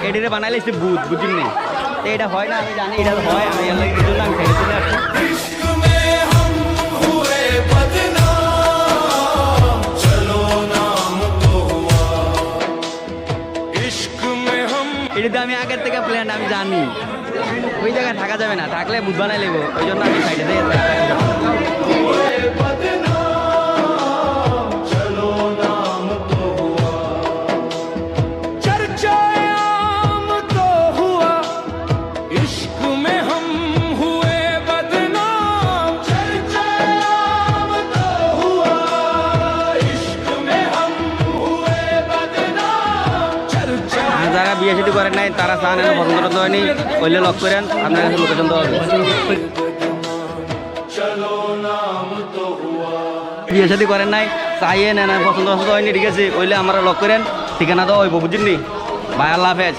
এডিরে বানাইলে ভূত বুঝিন নেই এটা হয় না আমি জানি এটা হয় আমি এর লাগে দিলাম ছেড়ে চলে আসছি এটাতে আমি আগের থেকে প্ল্যান আমি জানি ওই জায়গায় থাকা যাবে না থাকলে ভূত বানাই লেবো ওই জন্য আমি সাইডে দিয়ে যারা বিয়ে শাদী করেন নাই তারা চান পছন্দ টছন্দ হয়নি করলে লক করেন আপনার কাছে লোকেশন দেওয়া হবে বিয়ে শাদী করেন নাই চাইয়ে নেন পছন্দ টছন্দ হয়নি ঠিক আছে ওইলে আমরা লক করেন ঠিকানা দেওয়া হইব বুঝিনি ভাই আল্লাহ হাফেজ